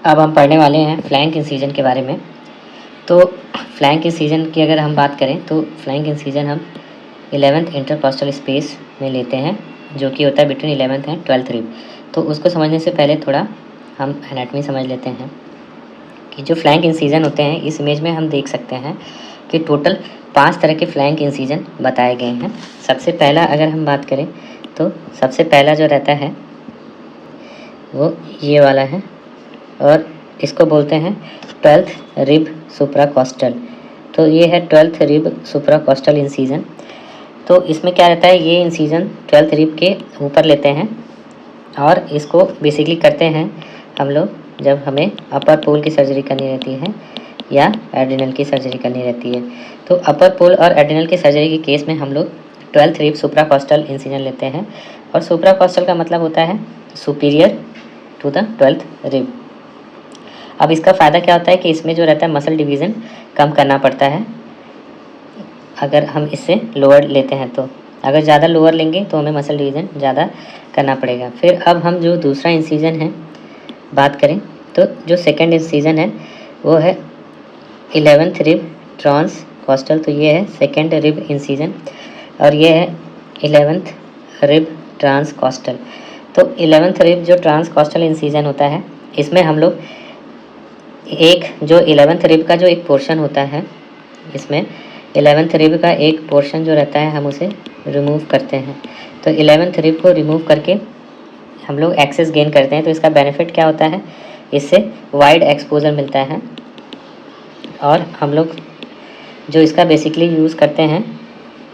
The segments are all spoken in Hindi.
अब हम पढ़ने वाले हैं फ्लैंक इंसिजन के बारे में। तो फ्लैंक इंसिजन की अगर हम बात करें तो फ्लैंक इंसिजन हम 11th इंटरकॉस्टल स्पेस में लेते हैं, जो कि होता है between 11th and 12th rib. तो उसको समझने से पहले थोड़ा हम एनाटमी समझ लेते हैं कि जो फ्लैंक इंसिजन होते हैं, इस इमेज में हम देख सकते हैं कि टोटल 5 तरह के फ्लैंक इंसिजन बताए गए हैं। सबसे पहला अगर हम बात करें तो सबसे पहला जो रहता है वो ये वाला है और इसको बोलते हैं 12th रिब सुप्राकॉस्टल। तो ये है 12th रिब सुप्राकॉस्टल इंसिजन। तो इसमें क्या रहता है, ये इंसिजन 12th रिब के ऊपर लेते हैं और इसको बेसिकली करते हैं हम लोग जब हमें अपर पोल की सर्जरी करनी रहती है या एड्रिनल की सर्जरी करनी रहती है। तो अपर पोल और एड्रिनल की सर्जरी के केस में हम लोग 12th रिब सुप्राकॉस्टल इंसिजन लेते हैं। और सुप्राकॉस्टल का मतलब होता है superior to the 12th rib. अब इसका फ़ायदा क्या होता है कि इसमें जो रहता है मसल डिवीज़न कम करना पड़ता है अगर हम इससे लोअर लेते हैं। तो अगर ज़्यादा लोअर लेंगे तो हमें मसल डिवीज़न ज़्यादा करना पड़ेगा। फिर अब हम जो दूसरा इंसिजन है बात करें तो जो सेकंड इंसिजन है वो है 11th रिब ट्रांस कॉस्टल। तो ये है सेकंड रिब इंसिजन और ये है 11th रिब ट्रांस कॉस्टल। तो 11th रिब जो ट्रांस कॉस्टल इंसिजन होता है, इसमें हम लोग एक जो 11th रिब का जो एक पोर्शन होता है, इसमें 11th रिब का एक पोर्शन जो रहता है हम उसे रिमूव करते हैं। तो 11th रिब को रिमूव करके हम लोग एक्सेस गेन करते हैं। तो इसका बेनिफिट क्या होता है, इससे वाइड एक्सपोजर मिलता है और हम लोग जो इसका बेसिकली यूज़ करते हैं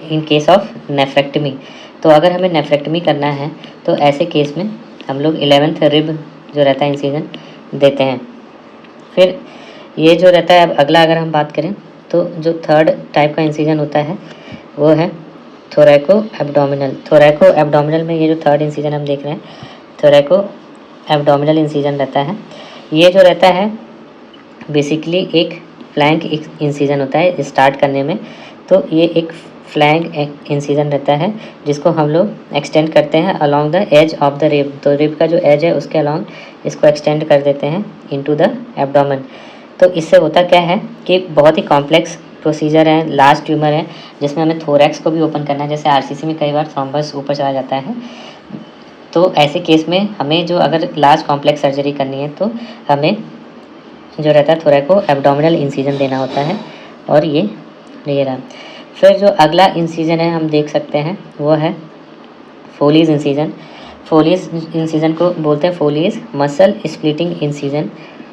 इन केस ऑफ नेफ्रेक्टमी। तो अगर हमें नेफ्रेक्टमी करना है तो ऐसे केस में हम लोग 11th रिब जो रहता है इंसिजन देते हैं। फिर ये जो रहता है, अब अगला अगर हम बात करें तो जो थर्ड टाइप का इंसिजन होता है वो है थोरैको एब्डोमिनल। थोरैको एब्डोमिनल में ये जो थर्ड इंसिजन हम देख रहे हैं, थोरैको एब्डोमिनल इंसिजन रहता है। ये जो रहता है बेसिकली एक फ्लैंक इंसिजन होता है स्टार्ट करने में। तो ये एक फ्लैंक इंसिजन रहता है जिसको हम लोग एक्सटेंड करते हैं along the edge of the rib. तो रिब का जो एज है उसके अलॉन्ग इसको एक्सटेंड कर देते हैं इनटू द एब्डोमेन। तो इससे होता क्या है कि बहुत ही कॉम्प्लेक्स प्रोसीजर है, लार्ज ट्यूमर है जिसमें हमें थोरैक्स को भी ओपन करना है। जैसे आरसीसी में कई बार थ्रोम्बस ऊपर चला जाता है, तो ऐसे केस में हमें जो अगर लार्ज कॉम्प्लेक्स सर्जरी करनी है तो हमें जो रहता है थोरैको एब्डोमिनल इंसिजन देना होता है। और ये रहा। फिर जो अगला इंसिजन है हम देख सकते हैं वो है फोलीज इंसिजन। फोलीज इंसिजन को बोलते हैं फोलीज मसल स्प्लिटिंग इंसिजन।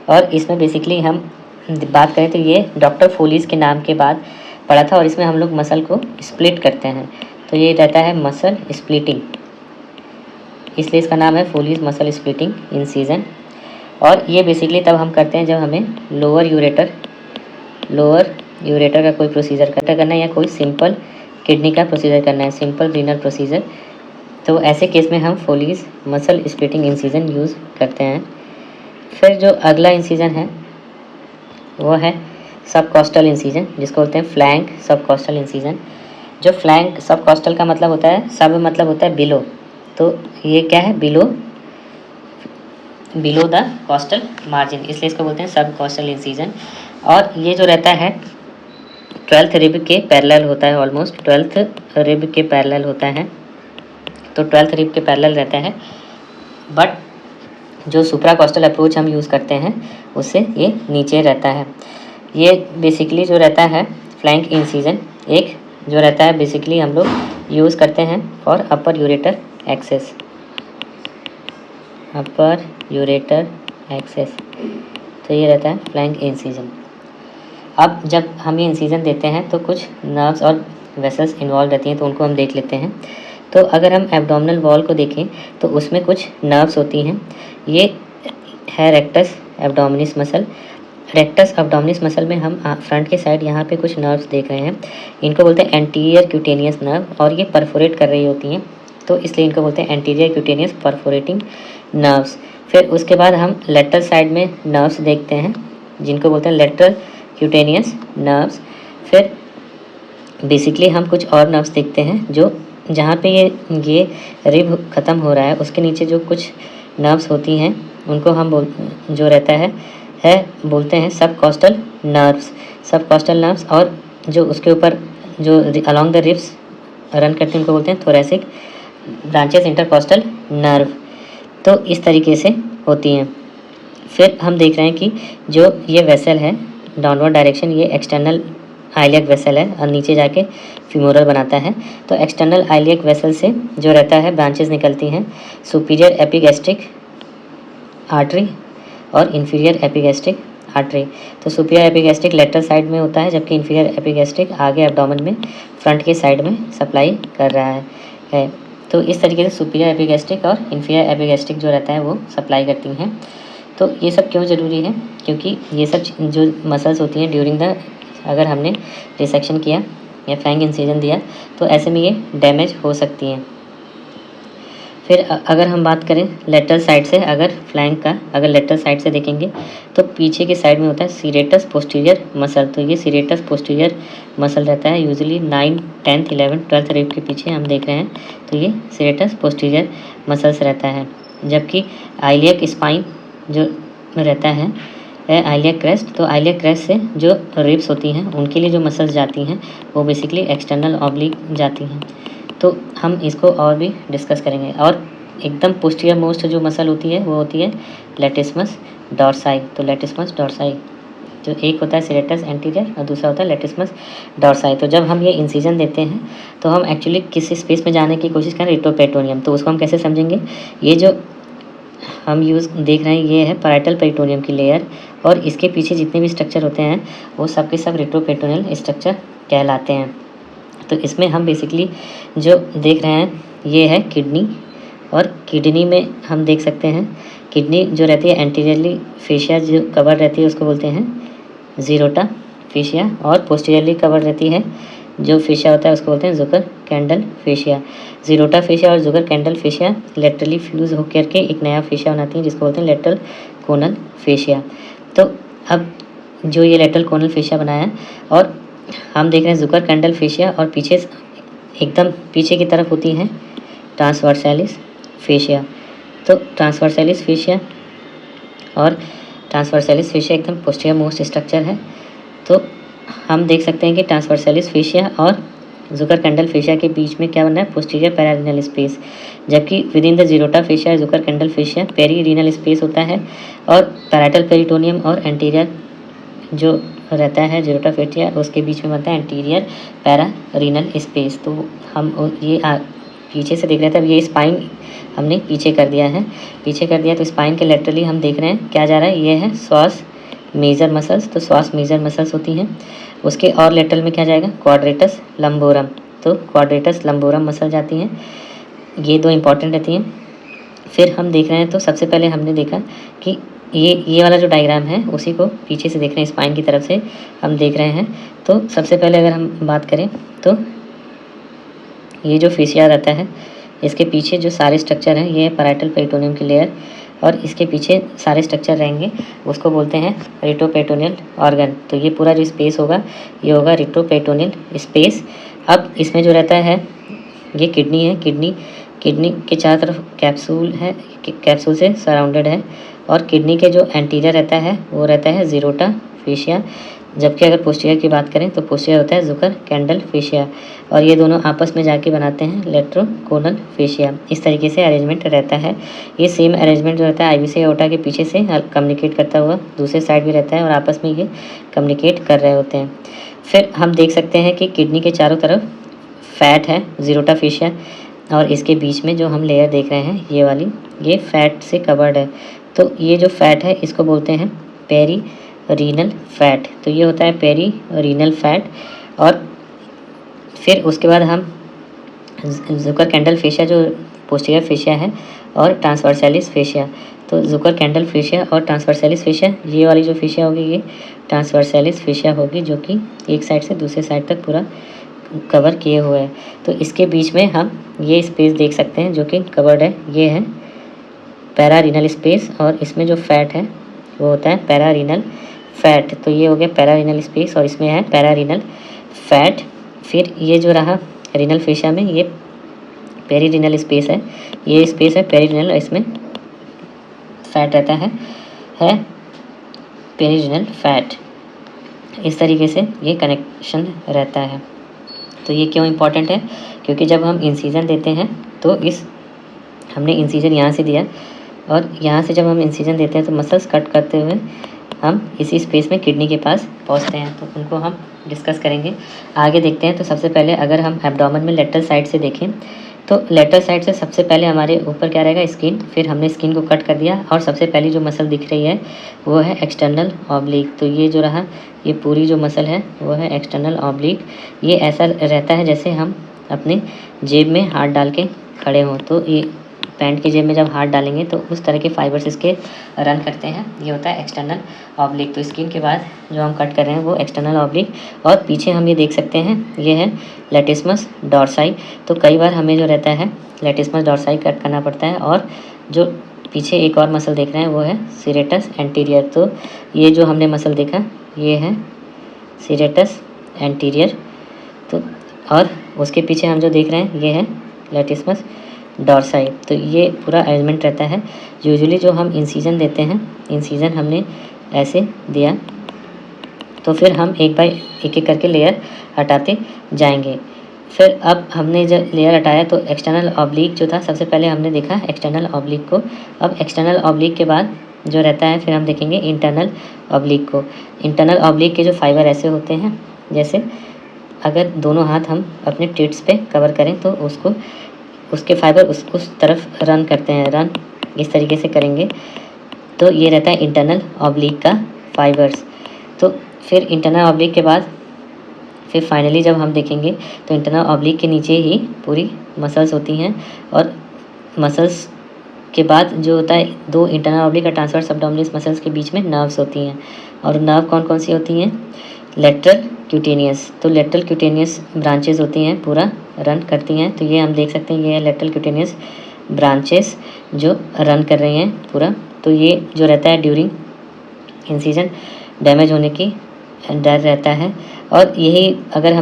और इसमें बेसिकली हम बात करें तो ये डॉक्टर फोलीज के नाम के बाद पड़ा था और इसमें हम लोग मसल को स्प्लिट करते हैं। तो ये रहता है मसल स्प्लिटिंग, इसलिए इसका नाम है फोलीज मसल स्प्लिटिंग इंसिजन। और ये बेसिकली तब हम करते हैं जब हमें लोअर यूरेटर का कोई प्रोसीजर करना है या कोई सिंपल किडनी का प्रोसीजर करना है, सिंपल रीनल प्रोसीजर। तो ऐसे केस में हम Follies muscle splitting incision use करते हैं। फिर जो अगला इंसिजन है वो है सबकॉस्टल इंसिजन, जिसको बोलते हैं फ्लैंक सबकॉस्टल इंसिजन। जो फ्लैंक सबकॉस्टल का मतलब होता है, सब मतलब होता है बिलो। तो ये क्या है, बिलो द कॉस्टल मार्जिन, इसलिए इसको बोलते हैं सब कॉस्टल इंसिजन। और ये जो रहता है 12th रिब के पैरेलल होता है, ऑलमोस्ट 12th रिब के पैरेलल होता है। तो 12th रिब के पैरेलल रहता है, बट जो सुप्राकॉस्टल अप्रोच हम यूज़ करते हैं उससे ये नीचे रहता है। ये बेसिकली जो रहता है फ्लैंक इंसिजन एक जो रहता है बेसिकली हम लोग यूज़ करते हैं for upper ureter access, upper ureter access. तो ये रहता है फ्लैंक इंसिजन। अब जब हम ये इंसिजन देते हैं तो कुछ नर्व्स और वेसल्स इन्वॉल्व रहती हैं, तो उनको हम देख लेते हैं। तो अगर हम एब्डोमिनल वॉल को देखें तो उसमें कुछ नर्व्स होती हैं। ये है rectus abdominis muscle. Rectus abdominis muscle में हम फ्रंट के साइड यहाँ पे कुछ नर्व्स देख रहे हैं, इनको बोलते हैं एंटीरियर क्यूटेनियस नर्व और ये परफोरेट कर रही होती हैं, तो इसलिए इनको बोलते हैं एंटीरियर क्यूटेनियस परफोरेटिंग नर्व्स। फिर उसके बाद हम लेटरल साइड में नर्व्स देखते हैं जिनको बोलते हैं लेटरल क्यूटेनियस नर्व्स। फिर बेसिकली हम कुछ और नर्व्स देखते हैं जो जहाँ पे ये रिब ख़त्म हो रहा है उसके नीचे जो कुछ नर्व्स होती हैं उनको हम जो रहता है बोलते हैं सब कॉस्टल नर्व्स। सब कॉस्टल नर्व्स, और जो उसके ऊपर जो अलॉन्ग द रिब्स रन करते हैं उनको बोलते हैं थोरेसिक ब्रांचेस इंटरकॉस्टल नर्व। तो इस तरीके से होती हैं। फिर हम देख रहे हैं कि जो ये वेसल है डाउनवर्ड डायरेक्शन, ये एक्सटर्नल आइलियक वेसल है और नीचे जाके फीमोरल बनाता है। तो एक्सटर्नल आइलियक वेसल से जो रहता है ब्रांचेस निकलती हैं सुपीरियर एपिगैस्ट्रिक आर्टरी और इन्फीरियर एपिगैस्ट्रिक आर्टरी। तो सुपीरियर एपिगैस्ट्रिक लेटरल साइड में होता है, जबकि इन्फीरियर एपिगैस्ट्रिक आगे एब्डोमेन में फ्रंट के साइड में सप्लाई कर रहा है। तो इस तरीके से सुपीरियर एपिगैस्ट्रिक और इन्फीरियर एपिगैस्ट्रिक जो रहता है वो सप्लाई करती हैं। तो ये सब क्यों ज़रूरी है? क्योंकि ये सब जो मसल्स होती हैं ड्यूरिंग द, अगर हमने रिसेक्शन किया या फ्लैंक इंसिजन दिया तो ऐसे में ये डैमेज हो सकती हैं। फिर अगर हम बात करें लेटरल साइड से, अगर फ्लैंक का अगर लेटरल साइड से देखेंगे तो पीछे के साइड में होता है सीरेटस पोस्टीरियर मसल। तो ये सीरेटस पोस्टीरियर मसल रहता है usually 9, 10th, 11th, 12th rib के पीछे हम देख रहे हैं। तो ये सीरेटस पोस्टीरियर मसल्स रहता है। जबकि आइलियक स्पाइन जो रहता है आइलियक क्रेस्ट, तो आइलियक क्रेस्ट से जो रिब्स होती हैं उनके लिए जो मसल्स जाती हैं वो बेसिकली एक्सटर्नल ऑब्लिक जाती हैं। तो हम इसको और भी डिस्कस करेंगे। और एकदम पोस्टीरियर मोस्ट जो मसल होती है वो होती है लेटिस्मस डॉर्साई। तो लेटिस्मस डॉर्साई जो एक होता है सीरेटस एंटीरियर और दूसरा होता है लेटिस्मस डॉर्साई। तो जब हम ये इंसिजन देते हैं तो हम एक्चुअली किस स्पेस में जाने की कोशिश करें, रिट्रोपेरिटोनियम। तो उसको हम कैसे समझेंगे? ये जो हम देख रहे हैं ये है पैराइटल पेरिटोनियम की लेयर, और इसके पीछे जितने भी स्ट्रक्चर होते हैं वो सब के सब रिट्रोपेरिटोनियल स्ट्रक्चर कहलाते हैं। तो इसमें हम बेसिकली जो देख रहे हैं ये है किडनी, और किडनी में हम देख सकते हैं किडनी जो रहती है एंटीरियरली फेशिया जो कवर रहती है उसको बोलते हैं जीरोटा फेशिया, और पोस्टीरियरली कवर रहती है जो फेशिया होता है उसको बोलते हैं जुगर कैंडल फेशिया। जीरोटा फेशिया और जुगर कैंडल फेशिया लेटरली फ्यूज होकर के एक नया फेशिया बनाती है जिसको बोलते हैं लेटरल कोनल फेशिया। तो अब जो ये लेटरल कोनल फेशिया बनाया है, और हम देख रहे हैं जुगर कैंडल फेशिया, और पीछे एकदम पीछे की तरफ होती हैं ट्रांसवर्सैलिस फेशिया। तो ट्रांसवर्सैलिस फेशिया और ट्रांसवर्सैलिस फेशिया एकदम पोस्टीरियर मोस्ट स्ट्रक्चर है। तो हम देख सकते हैं कि ट्रांसवर्सैलिस फेशिया और जुगर कैंडल फेशिया के बीच में क्या बना है, पोस्टीरियर पैरारीनल स्पेस। जबकि within the Gerota fascia Zuckerkandl fascia perirenal space होता है, और पैराइटल पेरिटोनियम और एंटीरियर जो रहता है जीरोटा फेशिया उसके बीच में बनता है एंटीरियर पैरारीनल स्पेस। तो हम ये पीछे से देख रहे थे, अब ये स्पाइन हमने पीछे कर दिया है, पीछे कर दिया तो स्पाइन के लेटरली हम देख रहे हैं क्या जा रहा है, ये है श्वास मेजर मसल्स। तो श्वास मेजर मसल्स होती हैं, उसके और लेटरल में क्या जाएगा, क्वाड्रेटस लंबोरम। तो क्वाड्रेटस लंबोरम मसल जाती हैं, ये दो इंपॉर्टेंट रहती हैं। फिर हम देख रहे हैं तो सबसे पहले हमने देखा कि ये वाला जो डायग्राम है उसी को पीछे से देख रहे हैं, स्पाइन की तरफ से हम देख रहे हैं। तो सबसे पहले अगर हम बात करें तो ये जो फेशिया रहता है इसके पीछे जो सारे स्ट्रक्चर हैं ये है पैराइटल पेरिटोनियम की लेयर, और इसके पीछे सारे स्ट्रक्चर रहेंगे उसको बोलते हैं रिट्रोपेरिटोनियल ऑर्गन। तो ये पूरा जो स्पेस होगा ये होगा रिट्रोपेरिटोनियल स्पेस। अब इसमें जो रहता है ये किडनी है, किडनी के चारों तरफ कैप्सूल है, कैप्सूल से सराउंडेड है, और किडनी के जो एंटीरियर रहता है वो रहता है जीरोटा फेशिया। जबकि अगर पोस्टीरियर की बात करें तो पोस्टीरियर होता है जुगर कैंडल फेशिया, और ये दोनों आपस में जाके बनाते हैं लेट्रोकोनल फेशिया। इस तरीके से अरेंजमेंट रहता है। ये सेम अरेंजमेंट जो रहता है आईवीसी एओर्टा के पीछे से कम्युनिकेट करता हुआ दूसरे साइड भी रहता है, और आपस में ये कम्युनिकेट कर रहे होते हैं। फिर हम देख सकते हैं कि किडनी के चारों तरफ फैट है जीरोटा फेशिया, और इसके बीच में जो हम लेयर देख रहे हैं ये वाली, ये फैट से कवर्ड है। तो ये जो फैट है इसको बोलते हैं पेरी रीनल फैट। तो ये होता है पेरी रीनल फैट। और फिर उसके बाद हम जुगर कैंडल फेशिया जो पोस्टीरियर फेशिया है, और ट्रांसवर्सैलिस फेशिया। तो जुगर कैंडल फेशिया और ट्रांसवर्सैलिस फेशिया, ये वाली जो फेशिया होगी ये ट्रांसवर्सैलिस फेशिया होगी, जो कि एक साइड से दूसरे साइड तक पूरा कवर किए हुए हैं। तो इसके बीच में हम ये स्पेस देख सकते हैं जो कि कवर्ड है, ये है पैरारीनल स्पेस, और इसमें जो फैट है वो होता है पैरारीनल फैट। तो ये हो गया पैरारीनल स्पेस, और इसमें है पैरारीनल फैट। फिर ये जो रहा रीनल फेशिया में ये पेरीरीनल स्पेस है, ये स्पेस है पेरीरीनल, इसमें फैट रहता है पेरिजिनल फैट। इस तरीके से ये कनेक्शन रहता है। तो ये क्यों इम्पॉर्टेंट है? क्योंकि जब हम इंसिजन देते हैं तो हमने इंसिजन यहाँ से दिया और यहाँ से जब हम इंसिजन देते हैं तो मसल्स कट करते हुए हम इसी स्पेस में किडनी के पास पहुँचते हैं। तो उनको हम डिस्कस करेंगे, आगे देखते हैं। तो सबसे पहले अगर हम एब्डोमेन में लेटरल साइड से देखें तो लेटरल साइड से सबसे पहले हमारे ऊपर क्या रहेगा? स्किन। फिर हमने स्किन को कट कर दिया और सबसे पहली जो मसल दिख रही है वो है एक्सटर्नल ऑब्लिक। तो ये जो रहा, ये पूरी जो मसल है वो है एक्सटर्नल ऑब्लिक। ये ऐसा रहता है जैसे हम अपने जेब में हाथ डाल के खड़े हों। तो ये पैंट की जेब में जब हाथ डालेंगे तो उस तरह के फाइबर्स इसके रन करते हैं। ये होता है एक्सटर्नल ऑब्लिक। तो स्किन के बाद जो हम कट कर रहे हैं वो एक्सटर्नल ऑब्लिक। और पीछे हम ये देख सकते हैं, ये है लेटिस्मस डॉर्साई। तो कई बार हमें जो रहता है लेटिस्मस डॉर्साई कट करना पड़ता है। और जो पीछे एक और मसल देख रहे हैं वो है सीरेटस एंटीरियर। तो ये जो हमने मसल देखा ये है सीरेटस एंटीरियर। तो और उसके पीछे हम जो देख रहे हैं ये है लेटिस्मस डॉर्साई। तो ये पूरा अरेंजमेंट रहता है। यूजुअली जो हम इंसिजन देते हैं, इंसिजन हमने ऐसे दिया तो फिर हम एक बाय एक करके लेयर हटाते जाएंगे। फिर अब हमने जब लेयर हटाया तो एक्सटर्नल ऑब्लिक जो था, सबसे पहले हमने देखा एक्सटर्नल ऑब्लिक को। अब एक्सटर्नल ऑब्लिक के बाद जो रहता है फिर हम देखेंगे इंटरनल ऑब्लिक को। इंटरनल ऑब्लिक के जो फाइबर ऐसे होते हैं, जैसे अगर दोनों हाथ हम अपने टिट्स पे कवर करें तो उसके फाइबर उस तरफ रन करते हैं। रन इस तरीके से करेंगे तो ये रहता है इंटरनल ऑब्लिक का फाइबर्स। तो फिर इंटरनल ऑब्लिक के बाद फिर फाइनली जब हम देखेंगे तो इंटरनल ऑब्लिक के नीचे ही पूरी मसल्स होती हैं। और मसल्स के बाद जो होता है, दो इंटरनल ऑब्लिक और ट्रांसवर्स एब्डोमिनल मसल्स के बीच में नर्व्स होती हैं। और नर्व कौन कौन सी होती हैं? Lateral cutaneous. तो लेटरल क्यूटेनियस ब्रांचेस होती हैं, पूरा रन करती हैं। तो ये हम देख सकते हैं, ये है लेटरल क्यूटेनियस ब्रांचेस जो रन कर रही हैं पूरा। तो ये जो रहता है ड्यूरिंग इंसिजन डैमेज होने की डर रहता है। और यही अगर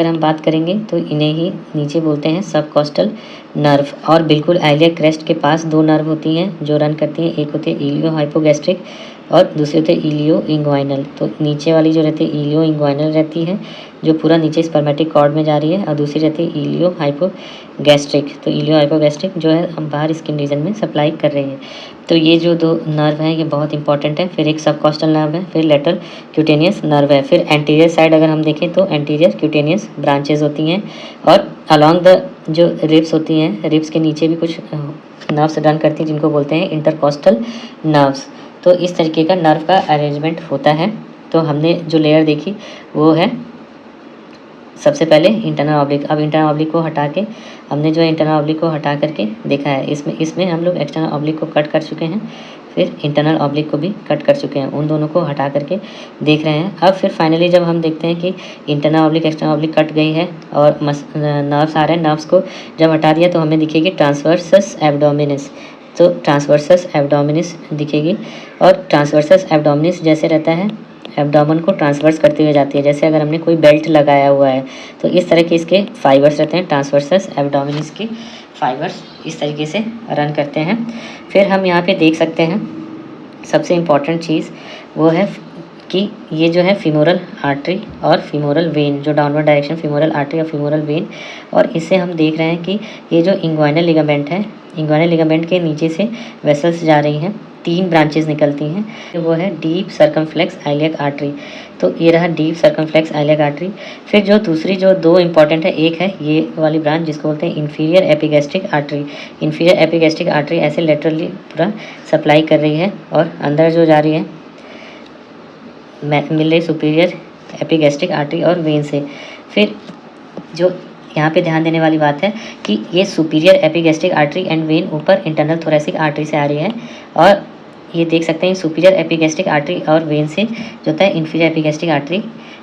हम बात करेंगे तो इन्हें ही नीचे बोलते हैं सबकॉस्टल नर्व। और बिल्कुल आइलिया क्रेस्ट के पास दो नर्व होती हैं जो रन करती हैं। एक होती है इलियो हाइपोगैस्ट्रिक और दूसरी होती है इलियो इंग्वाइनल। तो नीचे वाली जो रहती है इलियो इंग्वाइनल रहती है, जो पूरा नीचे स्पर्मेटिक कॉर्ड में जा रही है। और दूसरी रहती है इलियो हाइपोगैस्ट्रिक। तो इलियो हाइपोगैस्ट्रिक जो है हम बाहर स्किन रीजन में सप्लाई कर रही है। तो ये जो दो नर्व हैं ये बहुत इंपॉर्टेंट है। फिर एक सबकॉस्टल नर्व है, फिर लेटरल क्यूटेनियस नर्व है। फिर एंटीरियर साइड अगर हम देखें तो एंटीरियर क्यूटेनियस ब्रांचेज होती हैं। और अलॉन्ग द जो रिब्स होती हैं, रिब्स के नीचे भी कुछ नर्व्स रन करती हैं जिनको बोलते हैं इंटरकॉस्टल नर्व्स। तो इस तरीके का नर्व का अरेंजमेंट होता है। तो हमने जो लेयर देखी वो है सबसे पहले इंटरनल ऑब्लिक। अब इंटरनल ऑब्लिक को हटा के हमने जो है इंटरनल ऑब्लिक को हटा करके देखा है, इसमें हम लोग एक्सटर्नल ऑब्लिक को कट कर चुके हैं, फिर इंटरनल ऑब्लिक को भी कट कर चुके हैं। उन दोनों को हटा करके देख रहे हैं। अब फिर फाइनली जब हम देखते हैं कि internal oblique external oblique cut गई है और नर्व्स आ रहे हैं, नर्व्स को जब हटा दिया तो हमें दिखेगी ट्रांसवर्सस एब्डोमिनिस। तो ट्रांसवर्सस एब्डोमिनिस दिखेगी। और ट्रांसवर्सस एब्डोमिनिस जैसे रहता है, एब्डोमेन को ट्रांसवर्स करते हुए जाती है, जैसे अगर हमने कोई बेल्ट लगाया हुआ है। तो इस तरह के इसके फाइबर्स रहते हैं, ट्रांसवर्सस एब्डोमिनिस के फाइबर्स इस तरीके से रन करते हैं। फिर हम यहाँ पे देख सकते हैं सबसे इम्पॉर्टेंट चीज़ वो है कि ये जो है फीमोरल आर्टरी और फीमोरल वेन, जो डाउनवर्ड डायरेक्शन फीमोरल आर्टरी और फीमोरल वेन। और इससे हम देख रहे हैं कि ये जो इंग्वाइनल लिगामेंट है, इंग्वाइनल लिगामेंट के नीचे से वेसल्स जा रही हैं, 3 ब्रांचेस निकलती हैं। तो वो है डीप सर्कमफ्लेक्स आइलियक आर्टरी। तो ये रहा डीप सर्कमफ्लेक्स आइलियक आर्टरी। फिर जो दूसरी जो दो इंपॉर्टेंट है, एक है ये वाली ब्रांच जिसको बोलते हैं inferior epigastric artery. Inferior epigastric artery ऐसे लेटरली पूरा सप्लाई कर रही है और अंदर जो जा रही है मिल रही सुपीरियर एपिगैस्ट्रिक आर्टरी और वेन से। फिर जो यहाँ पे ध्यान देने वाली बात है कि ये superior epigastric artery and when ऊपर इंटरनल थोरेसिक आर्टरी से आ रही है। और ये देख सकते हैं सुपीरियर एपिगैस्ट्रिक आर्टरी और वेन से जो होता है इन्फीरियर एपिगैस्ट्रिक आर्टरी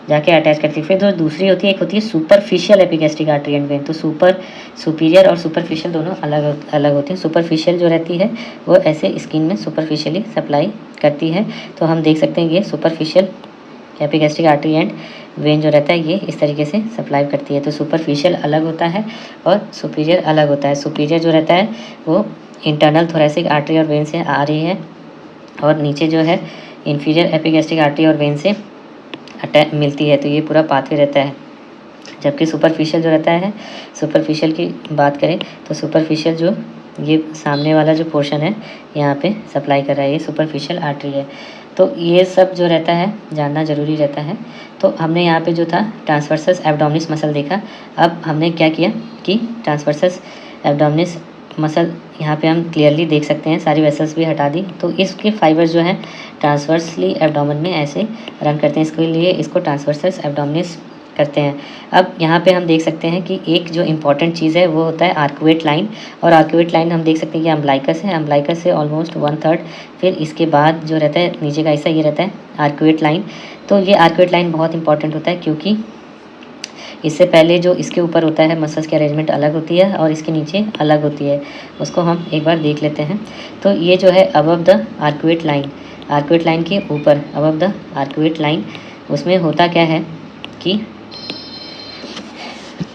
जाके अटैच करती है। फिर जो दूसरी होती है, एक होती है superficial epigastric artery and when. तो सुपीरियर और सुपरफिशियल दोनों अलग अलग होते हैं। सुपरफिशियल जो रहती है वो ऐसे स्किन में सुपरफिशियली सप्लाई करती है। तो हम देख सकते हैं ये superficial epigastric artery and when जो रहता है ये इस तरीके से सप्लाई करती है। तो सुपरफिशियल अलग होता है और सुपीरियर अलग होता है। सुपीरियर जो रहता है वो इंटरनल थोरेसिक आर्टरी और वेन से आ रही है और नीचे जो है इन्फीरियर एपिगैस्ट्रिक आर्टरी और वेन से अटैच मिलती है, तो ये पूरा पाथवे रहता है। जबकि सुपरफिशियल जो रहता है, सुपरफिशियल की बात करें तो सुपरफिशियल जो ये सामने वाला जो पोर्शन है यहाँ पे सप्लाई कर रहा है, ये सुपरफिशियल आर्टरी है। तो ये सब जो रहता है जानना ज़रूरी रहता है। तो हमने यहाँ पे जो था ट्रांसवर्सस एब्डोमिनिस मसल देखा। अब हमने क्या किया कि ट्रांसवर्सस एब्डोमिनिस मसल यहाँ पे हम क्लियरली देख सकते हैं, सारी वेसल्स भी हटा दी। तो इसके फाइबर्स जो हैं ट्रांसवर्सली एब्डोमेन में ऐसे रन करते हैं, इसके लिए इसको ट्रांसवर्सस एब्डोमिनिस करते हैं। अब यहाँ पे हम देख सकते हैं कि एक जो इम्पॉर्टेंट चीज़ है वो होता है आर्कुएट लाइन, और आर्कुएट लाइन हम देख सकते हैं कि अम्बलाइकस है, अम्बलाइकस से ऑलमोस्ट 1/3, फिर इसके बाद जो रहता है नीचे का हिस्सा ये रहता है आर्कुएट लाइन। तो ये आर्कुएट लाइन बहुत इंपॉर्टेंट होता है क्योंकि इससे पहले जो इसके ऊपर होता है मसल्स की अरेंजमेंट अलग होती है और इसके नीचे अलग होती है, उसको हम एक बार देख लेते हैं। तो ये जो है above the arcuate line, arcuate line के ऊपर अबव द आर्कुएट लाइन, उसमें होता क्या है कि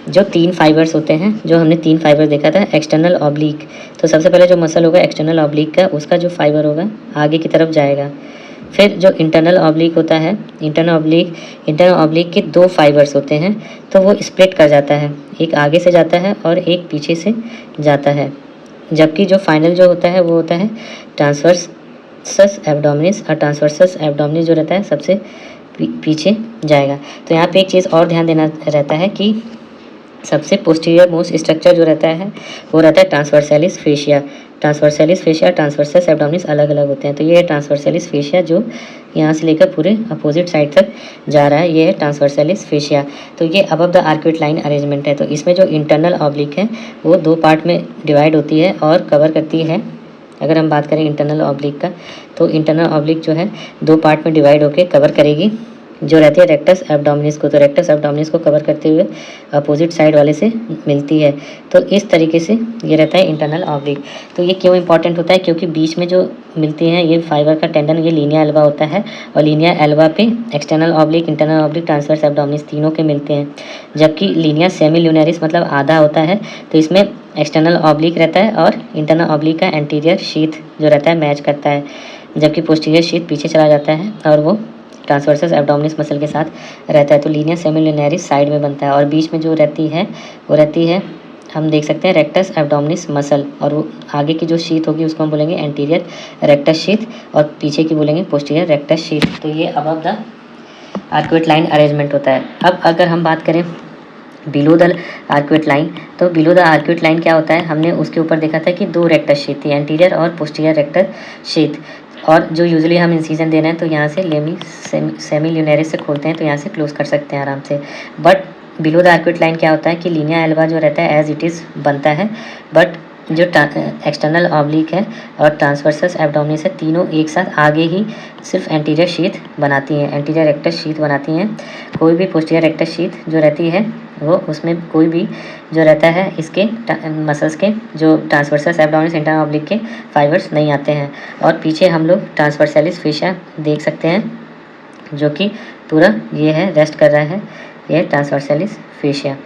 जो 3 फाइबर्स होते हैं, जो हमने 3 फाइबर देखा था एक्सटर्नल ऑब्लिक, तो सबसे पहले जो मसल होगा एक्सटर्नल ऑब्लिक का, उसका जो फाइबर होगा आगे की तरफ जाएगा। फिर जो इंटरनल ऑब्लिक होता है, इंटरनल ऑब्लिक के 2 फाइबर्स होते हैं, तो वो स्प्लिट कर जाता है, एक आगे से जाता है और एक पीछे से जाता है। जबकि जो फाइनल जो होता है वो होता है ट्रांसवर्सस एब्डोमिनिस, और ट्रांसवर्सस एब्डोमिनिस जो रहता है सबसे पीछे जाएगा। तो यहाँ पे एक चीज़ और ध्यान देना रहता है कि सबसे पोस्टीरियर मोस्ट स्ट्रक्चर जो रहता है वो रहता है transversalis fascia. Transversalis fascia, transversus abdominis अलग अलग होते हैं। तो ये है ट्रांसवर्सैलिस फेशिया जो यहाँ से लेकर पूरे अपोजिट साइड तक जा रहा है, ये है ट्रांसवर्सैलिस फेशिया। तो ये above the arcuate line arrangement है। तो इसमें जो इंटरनल ऑब्लिक है वो 2 पार्ट में डिवाइड होती है और कवर करती है। अगर हम बात करें इंटरनल ऑब्लिक का, तो इंटरनल ऑब्लिक जो है 2 पार्ट में डिवाइड होकर कवर करेगी जो रहती है रेक्टस एब्डोमिनिस को। तो रेक्टस एब्डोमिनिस को कवर करते हुए अपोजिट साइड वाले से मिलती है। तो इस तरीके से ये रहता है इंटरनल ऑब्लिक। तो ये क्यों इंपॉर्टेंट होता है, क्योंकि बीच में जो मिलती हैं ये फाइबर का टेंडन, ये लीनिया एल्बा होता है, और लीनिया एल्बा पे external oblique, internal oblique, transverse abdominis तीनों के मिलते हैं। जबकि लीनिया सेमी ल्यूनरिस मतलब आधा होता है, तो इसमें एक्सटर्नल ऑब्लिक रहता है और इंटरनल ऑब्लिक का एंटीरियर शीथ जो रहता है मैच करता है, जबकि पोस्टीरियर शीथ पीछे चला जाता है और वो ट्रांसवर्सस एब्डोमिनिस मसल के साथ रहता है। तो लीनिया सेमिलिनेरिस साइड में बनता है, और बीच में जो रहती है वो रहती है, हम देख सकते हैं रेक्टस एब्डोमिनिस मसल, और वो आगे की जो शीथ होगी उसको हम बोलेंगे एंटीरियर रेक्टस शीथ, और पीछे की बोलेंगे पोस्टीरियर रेक्टस शीथ। तो ये above the arcuate line arrangement होता है। अब अगर हम बात करें बिलो द आर्कुएट लाइन, तो बिलो द आर्कुएट लाइन क्या होता है, हमने उसके ऊपर देखा था कि 2 रेक्टस शीथ थी, एंटीरियर और पोस्टीरियर रेक्टस शीथ, और जो यूजुअली हम इंसिजन दे रहे हैं तो यहाँ से सेमी ल्यूनरिस से खोलते हैं, तो यहाँ से क्लोज कर सकते हैं आराम से। But below the arcuate line क्या होता है कि लीनिया एल्बा जो रहता है एज इट इज़ बनता है, बट जो एक्सटर्नल ऑब्लिक है और ट्रांसवर्सस एब्डोमिनिस है, तीनों एक साथ आगे ही सिर्फ एंटीरियर शीथ बनाती हैं, एंटीरियर रेक्टस शीथ बनाती हैं। कोई भी पोस्टीरियर रेक्टस शीथ जो रहती है वो उसमें कोई भी जो रहता है इसके मसल्स के जो ट्रांसवर्सस एब्डोमिनिस इंटरनल ऑब्लिक के फाइबर्स नहीं आते हैं। और पीछे हम लोग ट्रांसवर्सैलिस फेशिया देख सकते हैं जो कि पूरा ये है रेस्ट कर रहा है, ये ट्रांसवर्सैलिस फेशिया।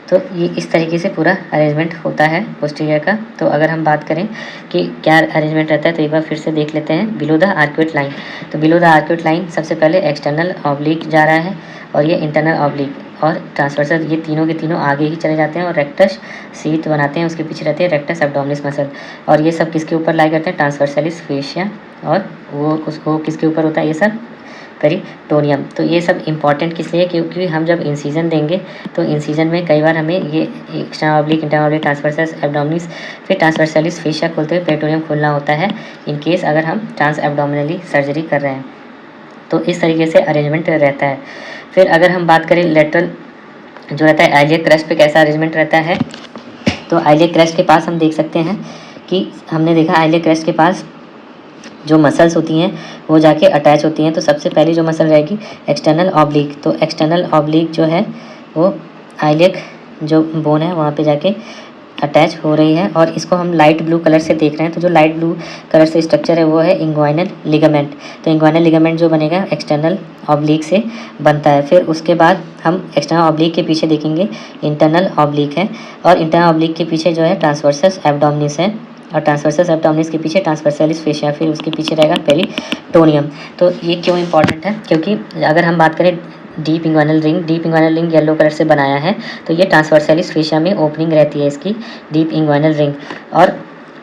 तो ये इस तरीके से पूरा अरेंजमेंट होता है पोस्टीरियर का। तो अगर हम बात करें कि क्या अरेंजमेंट रहता है तो एक बार फिर से देख लेते हैं बिलो द आर्कुएट लाइन। तो बिलो द आर्कुएट लाइन सबसे पहले एक्सटर्नल ऑब्लिक जा रहा है, और ये इंटरनल ऑब्लिक और ट्रांसवर्सस, ये तीनों के तीनों आगे ही चले जाते हैं और रेक्टस शीथ बनाते हैं, उसके पीछे रहते हैं रेक्टस एब्डोमिनिस मसल। और ये सब किसके ऊपर लाई करते हैं, ट्रांसवर्सैलिस फेशिया, और वो किसके ऊपर होता है, ये सब पेरिटोनियम। तो ये सब इंपॉर्टेंट किस लिए, क्योंकि हम जब इंसिजन देंगे तो इंसिजन में कई बार हमें ये external oblique, internal oblique, transversus abdominis, फिर ट्रांसवर्सैलिस फेशिया खोलते हुए पेरिटोनियम खोलना होता है, इन केस अगर हम ट्रांस एब्डोमिनली सर्जरी कर रहे हैं। तो इस तरीके से अरेंजमेंट रहता है। फिर अगर हम बात करें लेटरल जो रहता है आइलियक क्रस्ट पे कैसा अरेंजमेंट रहता है, तो आइलियक क्रस्ट के पास हम देख सकते हैं कि हमने देखा आइलियक क्रस्ट के पास जो मसल्स होती हैं वो जाके अटैच होती हैं। तो सबसे पहली जो मसल रहेगी एक्सटर्नल ऑब्लिक, तो एक्सटर्नल ऑब्लिक जो है वो आइलियक जो बोन है वहाँ पे जाके अटैच हो रही है, और इसको हम लाइट ब्लू कलर से देख रहे हैं। तो जो लाइट ब्लू कलर से स्ट्रक्चर है वो है इंग्वाइनल लिगामेंट। तो इंग्वाइनल लिगामेंट जो बनेगा एक्सटर्नल ऑब्लिक से बनता है। फिर उसके बाद हम एक्सटर्नल ऑब्लिक के पीछे देखेंगे इंटरनल ऑब्लिक है, और इंटरनल ऑब्लिक के पीछे जो है ट्रांसवर्सस एब्डोमिनिस है, और ट्रांसवर्सस एब्डोमिनिस के पीछे ट्रांसवर्सैलिस फेशिया, फिर उसके पीछे रहेगा पेरिटोनियम। तो ये क्यों इंपॉर्टेंट है, क्योंकि अगर हम बात करें deep inguinal ring yellow colour से बनाया है, तो ये ट्रांसवर्सैलिस फेशिया में ओपनिंग रहती है इसकी डीप इंग्वाइनल रिंग। और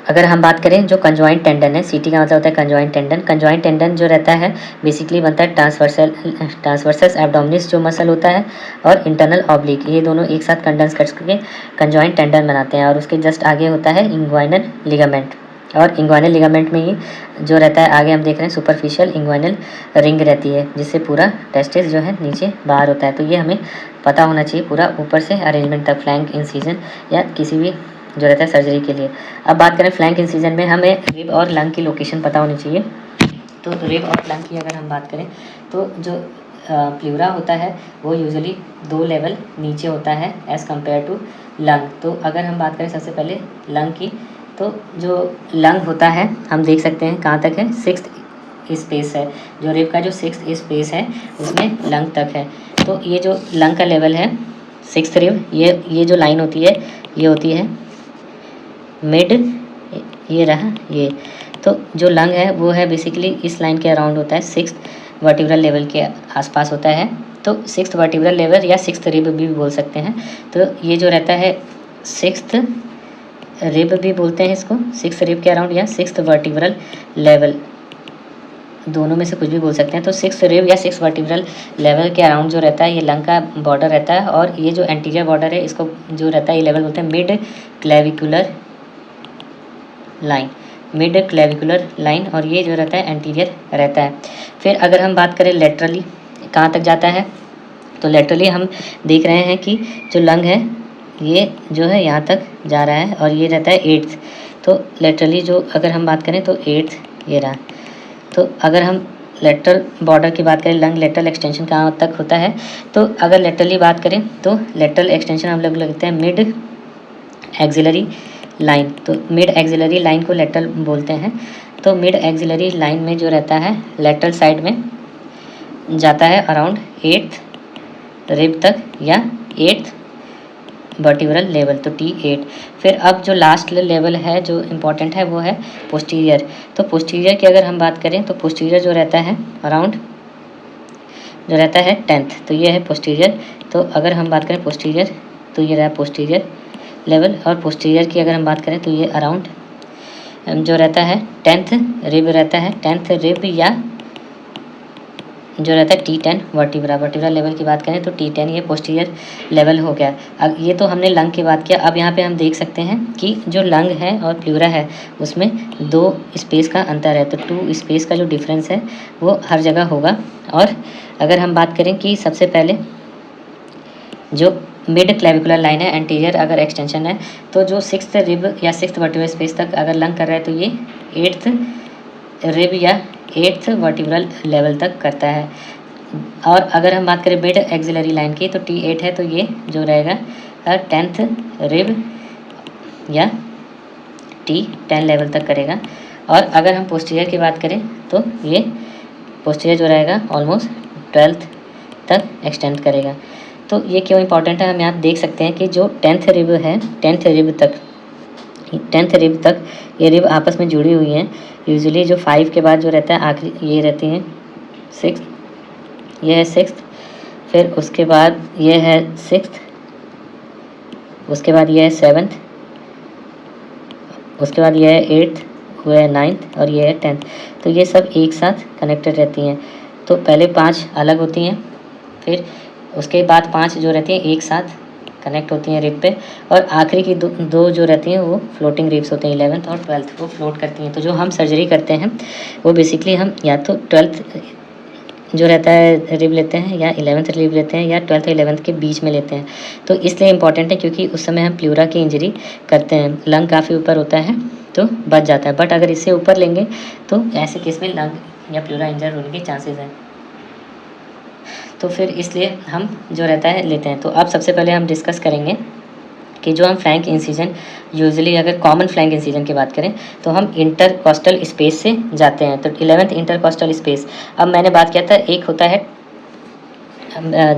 अगर हम बात करें जो कंजॉइंट टेंडन है, सीटी का मतलब होता है कंजॉइंट टेंडन जो रहता है बेसिकली बनता है ट्रांसवर्सस एब्डोमिनिस जो मसल होता है और इंटरनल ऑब्लिक, ये दोनों एक साथ कंडेंस करके कंजॉइंट टेंडन बनाते हैं। और उसके जस्ट आगे होता है इंग्वाइनल लिगामेंट, और इंग्वाइनल लिगामेंट में ही जो रहता है आगे हम देख रहे हैं सुपरफिशियल इंग्वाइनल रिंग रहती है, जिससे पूरा टेस्टिस जो है नीचे बाहर होता है। तो ये हमें पता होना चाहिए पूरा ऊपर से अरेंजमेंट तक, फ्लैंक इंसिजन या किसी भी जो रहता है सर्जरी के लिए। अब बात करें फ्लैंक इंसिजन में, हमें रिब और लंग की लोकेशन पता होनी चाहिए। तो रिब और लंग की अगर हम बात करें तो जो प्लूरा होता है वो यूजुअली 2 लेवल नीचे होता है एज़ कम्पेयर टू लंग। तो अगर हम बात करें सबसे पहले लंग की, तो जो लंग होता है हम देख सकते हैं कहाँ तक है, 6th स्पेस है, जो रिब का जो 6th स्पेस है उसमें लंग तक है। तो ये जो लंग का लेवल है 6th रिब, ये जो लाइन होती है ये होती है मिड, ये रहा ये। तो जो लंग है वो है बेसिकली इस लाइन के अराउंड होता है, 6th वर्टिब्रल लेवल के आसपास होता है। तो 6th वर्टिब्रल लेवल या 6th रिब भी बोल सकते हैं। तो ये जो रहता है 6th रिब भी बोलते हैं इसको, 6th रिब के अराउंड या 6th वर्टिब्रल लेवल, दोनों में से कुछ भी बोल सकते हैं। तो 6th रिब या 6th वर्टिब्रल लेवल के अराउंड जो रहता है ये लंग का बॉर्डर रहता है। और ये जो एंटीरियर बॉर्डर है इसको जो रहता है ये लेवल बोलते हैं मिड क्लेविकुलर लाइन, और ये जो रहता है एंटीरियर रहता है। फिर अगर हम बात करें लेटरली कहाँ तक जाता है, तो लेटरली हम देख रहे हैं कि जो लंग है ये जो है यहाँ तक जा रहा है और ये रहता है 8th। तो लेटरली जो अगर हम बात करें तो 8th ये रहा। तो अगर हम लेटरल बॉर्डर की बात करें, लंग लेटरल एक्सटेंशन कहाँ तक होता है, तो अगर लेटरली बात करें तो लेटरल एक्सटेंशन हम लोग लगते हैं मिड एक्सिलरी लाइन। तो मिड एक्सिलरी लाइन को लेटरल बोलते हैं। तो मिड एक्सिलरी लाइन में जो रहता है लेटरल साइड में जाता है अराउंड 8th रिब तक या 8th वर्टिब्रल लेवल, तो T8। फिर अब जो लास्ट लेवल है जो इम्पोर्टेंट है वो है पोस्टीरियर। तो पोस्टीरियर की अगर हम बात करें तो पोस्टीरियर जो रहता है अराउंड जो रहता है 10th, तो ये है पोस्टीरियर। तो अगर हम बात करें पोस्टीरियर तो ये रहा पोस्टीरियर लेवल। और पोस्टीरियर की अगर हम बात करें तो ये अराउंड जो रहता है 10th रिब रहता है, 10th रिब या जो रहता है T10 वर्टिब्रा लेवल की बात करें तो T10 ये पोस्टीरियर लेवल हो गया। अब ये तो हमने लंग की बात किया। अब यहाँ पे हम देख सकते हैं कि जो लंग है और प्लूरा है उसमें 2 स्पेस का अंतर है, तो 2 स्पेस का जो डिफरेंस है वो हर जगह होगा। और अगर हम बात करें कि सबसे पहले जो मिड क्लेविकुलर लाइन है एंटीरियर अगर एक्सटेंशन है, तो जो 6th रिब या 6th वर्टिब्रल स्पेस तक अगर लंग कर रहा है तो ये 8th रिब या 8th वर्टिब्रल लेवल तक करता है। और अगर हम बात करें मिड एक्सिलरी लाइन की तो T8 है, तो ये जो रहेगा 10th रिब या T10 लेवल तक करेगा। और अगर हम पोस्टीरियर की बात करें तो ये पोस्टीरियर जो रहेगा ऑलमोस्ट 12th तक एक्सटेंड करेगा। तो ये क्यों इंपॉर्टेंट है, हम यहाँ देख सकते हैं कि जो 10th रिब है 10th रिब तक ये रिब आपस में जुड़ी हुई हैं। यूजुअली जो 5 के बाद जो रहता है आखिरी ये रहती हैं 6th, ये है 6th, फिर उसके बाद ये है 6th, उसके बाद ये है 7th, उसके बाद ये है 8th, वो है 9th और ये है 10th। तो ये सब एक साथ कनेक्टेड रहती हैं। तो पहले 5 अलग होती हैं, फिर उसके बाद 5 जो रहती हैं एक साथ कनेक्ट होती हैं रिब पे, और आखिरी की दो जो रहती हैं वो फ्लोटिंग रिब्स होते हैं, 11th और 12th वो फ्लोट करती हैं। तो जो हम सर्जरी करते हैं वो बेसिकली हम या तो 12th जो रहता है रिब लेते हैं या 11th रिब लेते हैं या 12th 11th के बीच में लेते हैं। तो इसलिए इम्पॉर्टेंट है क्योंकि उस समय हम प्लूरा की इंजरी करते हैं, लंग काफ़ी ऊपर होता है तो बच जाता है। बट अगर इससे ऊपर लेंगे तो ऐसे केस में लंग या प्लूरा इंजर होने के चांसेस हैं। तो फिर इसलिए हम जो रहता है लेते हैं। तो अब सबसे पहले हम डिस्कस करेंगे कि जो हम फ्लैंक इंसिजन यूजुअली अगर कॉमन फ्लैंक इंसिजन की बात करें तो हम इंटरकॉस्टल स्पेस से जाते हैं। तो 11th इंटरकॉस्टल स्पेस, अब मैंने बात किया था एक होता है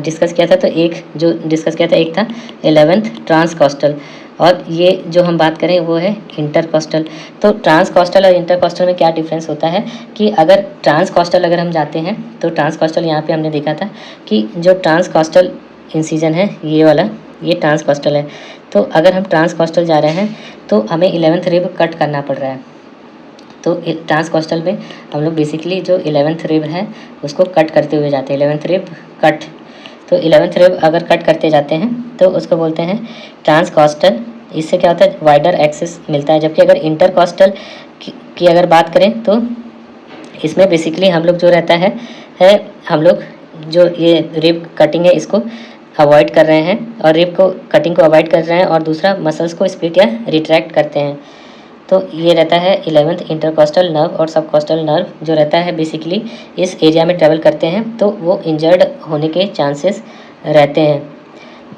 डिस्कस किया था, तो एक जो डिस्कस किया था एक था 11th ट्रांसकॉस्टल, और ये जो हम बात करें वो है इंटरकॉस्टल। तो ट्रांसकॉस्टल और इंटरकॉस्टल में क्या डिफरेंस होता है कि अगर ट्रांसकॉस्टल अगर हम जाते हैं तो ट्रांसकॉस्टल यहाँ पे हमने देखा था कि जो ट्रांसकॉस्टल इंसिजन है ये वाला, ये ट्रांसकॉस्टल है। तो अगर हम ट्रांसकॉस्टल जा रहे हैं तो हमें 11th रिब कट करना पड़ रहा है। तो ट्रांसकॉस्टल में हम लोग बेसिकली जो 11th रिब है उसको कट करते हुए जाते हैं, 11th रिब कट। तो 11th रिब अगर कट करते जाते हैं तो उसको बोलते हैं ट्रांसकॉस्टल। इससे क्या होता है, वाइडर एक्सेस मिलता है। जबकि अगर इंटरकॉस्टल की अगर बात करें तो इसमें बेसिकली हम लोग जो रहता है हम लोग जो ये रिब कटिंग है इसको अवॉइड कर रहे हैं, और रिब को कटिंग को अवॉइड कर रहे हैं, और दूसरा मसल्स को स्प्लिट या रिट्रैक्ट करते हैं। तो ये रहता है 11th इंटरकॉस्टल नर्व और सबकॉस्टल नर्व जो रहता है बेसिकली इस एरिया में ट्रेवल करते हैं, तो वो इंजर्ड होने के चांसेस रहते हैं।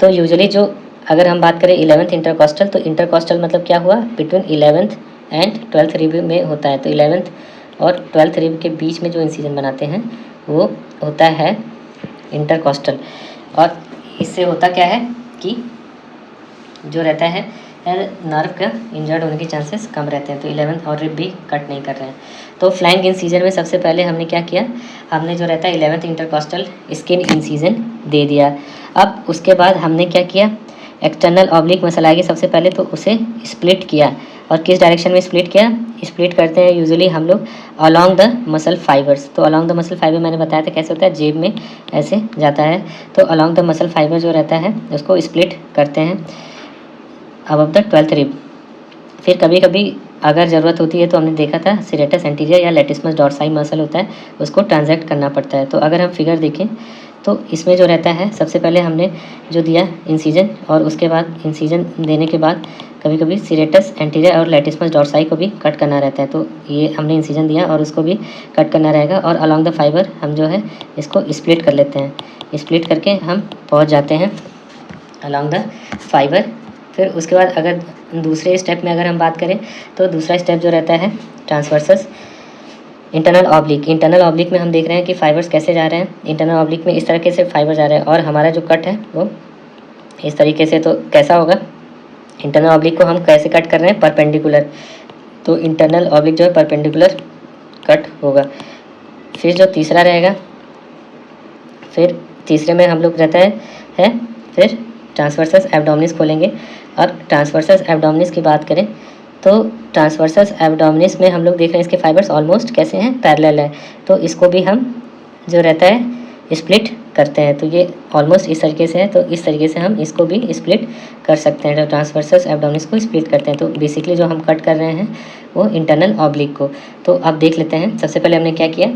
तो यूजुअली जो अगर हम बात करें 11th इंटरकॉस्टल, तो इंटरकॉस्टल मतलब क्या हुआ, between 11th and 12th rib में होता है। तो 11th और 12th रिब के बीच में जो इंसिजन बनाते हैं वो होता है इंटरकॉस्टल। और इससे होता क्या है कि जो रहता है नर्व का इंजर्ड होने के चांसेस कम रहते हैं। तो 11th और रिब भी कट नहीं कर रहे हैं। तो फ्लैंक इंसिजन में सबसे पहले हमने क्या किया, हमने जो रहता है 11th इंटरकॉस्टल स्किन इंसिजन दे दिया। अब उसके बाद हमने क्या किया, एक्सटर्नल ऑब्लिक मसल आएगी सबसे पहले, तो उसे स्प्लिट किया। और किस डायरेक्शन में स्प्लिट किया, स्प्लिट करते हैं यूजुअली हम लोग अलॉन्ग द मसल फाइबर्स। तो अलॉन्ग द मसल फाइबर मैंने बताया था कैसे होता है, जेब में ऐसे जाता है। तो अलॉन्ग द मसल फाइबर जो रहता है उसको स्प्लिट करते हैं अबव द 12th रिब। फिर कभी कभी अगर ज़रूरत होती है तो हमने देखा था सीरेटस एंटीरियर या लेटिसमस डॉर्साई मसल होता है, उसको ट्रांजैक्ट करना पड़ता है। तो अगर हम फिगर देखें तो इसमें जो रहता है सबसे पहले हमने जो दिया इंसिजन, और उसके बाद इंसिजन देने के बाद कभी कभी सीरेटस एंटीरियर और लेटिसमस डॉर्साई को भी कट करना रहता है। तो ये हमने इंसिजन दिया और उसको भी कट करना रहेगा, और अलॉन्ग द फाइबर हम जो है इसको स्प्लिट कर लेते हैं। स्प्लिट करके हम पहुंच जाते हैं अलॉन्ग द फाइबर। फिर उसके बाद अगर दूसरे स्टेप में अगर हम बात करें तो दूसरा स्टेप जो रहता है transversus internal oblique. Internal oblique में हम देख रहे हैं कि फाइबर्स कैसे जा रहे हैं। इंटरनल ऑब्लिक में इस तरीके से फाइबर जा रहे हैं, और हमारा जो कट है वो इस तरीके से। तो कैसा होगा, इंटरनल ऑब्लिक को हम कैसे कट कर रहे हैं, परपेंडिकुलर। तो इंटरनल ऑब्लिक जो है परपेंडिकुलर कट होगा। फिर जो तीसरा रहेगा, फिर तीसरे में हम लोग रहता है फिर ट्रांसवर्सस एब्डोमिनिस खोलेंगे। और ट्रांसवर्सस एब्डोमिनिस की बात करें तो ट्रांसवर्सस एब्डोमिनिस में हम लोग देख रहे हैं इसके फाइबर्स ऑलमोस्ट कैसे हैं, पैरेलल है। तो इसको भी हम जो रहता है स्प्लिट करते हैं। तो ये ऑलमोस्ट इस तरीके से है, तो इस तरीके से हम इसको भी स्प्लिट कर सकते हैं। तो ट्रांसवर्सस एब्डोमिनिस को स्प्लिट करते हैं। तो बेसिकली जो हम कट कर रहे हैं वो इंटरनल ऑब्लिक को। तो अब देख लेते हैं, सबसे पहले हमने क्या किया,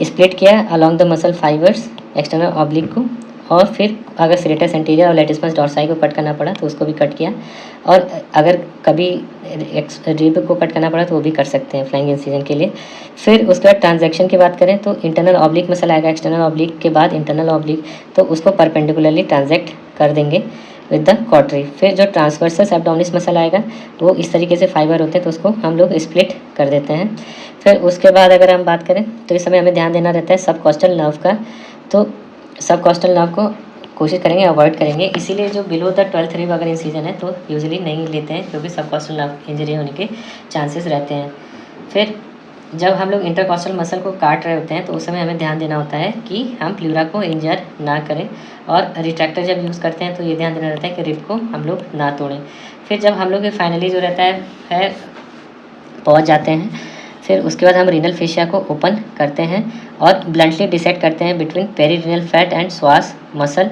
स्प्लिट किया along the muscle fibres external oblique को, और फिर अगर सीरेटस एंटीरियर और लेटिसमस डॉर्साई को कट करना पड़ा तो उसको भी कट किया, और अगर कभी रिब को कट करना पड़ा तो वो भी कर सकते हैं फ्लाइंग इंसिजन के लिए। फिर उसके बाद ट्रांजैक्शन की बात करें तो इंटरनल ऑब्लिक मसल आएगा, एक्सटर्नल ऑब्लिक के बाद इंटरनल ऑब्लिक, तो उसको परपेंडिकुलरली ट्रांजैक्ट कर देंगे विद द कॉटरी। फिर जो ट्रांसवर्सस एब्डोमिनिस मसल आएगा वो इस तरीके से फाइबर होते हैं, तो उसको हम लोग स्प्लिट कर देते हैं। फिर उसके बाद अगर हम बात करें तो इस समय हमें ध्यान देना रहता है सब कॉस्टल नर्व का। तो सब कॉस्टल नर्व को कोशिश करेंगे अवॉइड करेंगे, इसीलिए जो बिलो द 12th रिब अगर इंसिजन है तो यूजुअली नहीं लेते हैं, क्योंकि सब कॉस्टल नर्व इंजरी होने के चांसेस रहते हैं। फिर जब हम लोग इंटरकॉस्टल मसल को काट रहे होते हैं तो उस समय हमें ध्यान देना होता है कि हम प्लूरा को इंजर ना करें, और रिट्रैक्टर जब यूज़ करते हैं तो ये ध्यान देना रहता है कि रिब को हम लोग ना तोड़ें। फिर जब हम लोग फाइनली जो रहता है पहुँच जाते हैं, फिर उसके बाद हम रीनल फेशिया को ओपन करते हैं और ब्लंटली डिसेक्ट करते हैं बिटवीन पेरीरिनल फैट एंड श्वास मसल।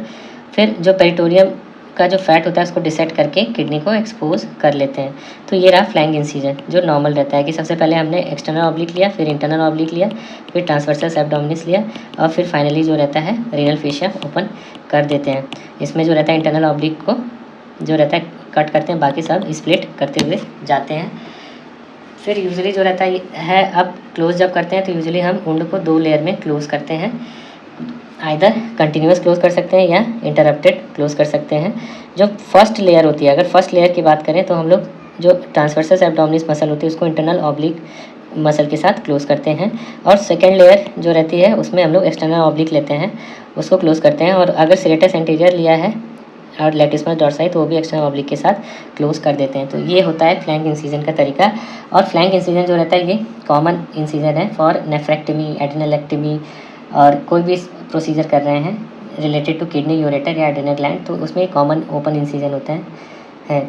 फिर जो पेरिटोरियम का जो फैट होता है उसको डिसेक्ट करके किडनी को एक्सपोज कर लेते हैं। तो ये रहा फ्लैंक इंसिजन, जो नॉर्मल रहता है कि सबसे पहले हमने एक्सटर्नल ऑब्लिक लिया, फिर इंटरनल ऑब्लिक लिया, फिर ट्रांसवर्सस एब्डोमिनिस लिया, और फिर फाइनली जो रहता है रीनल फेशिया ओपन कर देते हैं। इसमें जो रहता है इंटरनल ऑब्लिक को जो रहता है कट करते हैं, बाकी सब स्प्लिट करते हुए जाते हैं। फिर यूजुअली जो रहता है अब क्लोज जब करते हैं तो यूजुअली हम वुंड को 2 लेयर में क्लोज करते हैं, आइदर कंटिन्यूस क्लोज कर सकते हैं या इंटरप्टेड क्लोज कर सकते हैं। जो फर्स्ट लेयर होती है, अगर फर्स्ट लेयर की बात करें तो हम लोग जो ट्रांसवर्सस एब्डोमिनिस मसल होती है उसको इंटरनल ऑब्लिक मसल के साथ क्लोज करते हैं, और सेकेंड लेयर जो रहती है उसमें हम लोग एक्सटर्नल ऑब्लिक लेते हैं, उसको क्लोज करते हैं। और अगर सीरेटस एंटीरियर लिया है और लेप्टिस्मस डॉर्साई तो वो भी एक्सटर्नल ऑब्लिक के साथ क्लोज कर देते हैं। तो ये होता है फ्लैंक इंसिजन का तरीका। और फ्लैंक इंसिजन जो रहता है ये कॉमन इंसिजन है फॉर नेफ्रेक्टमी, एड्रेनलेक्टमी, और कोई भी प्रोसीजर कर रहे हैं रिलेटेड टू किडनी, यूरेटर या एड्रेनल ग्लैंड, तो उसमें कॉमन ओपन इंसिजन होता है।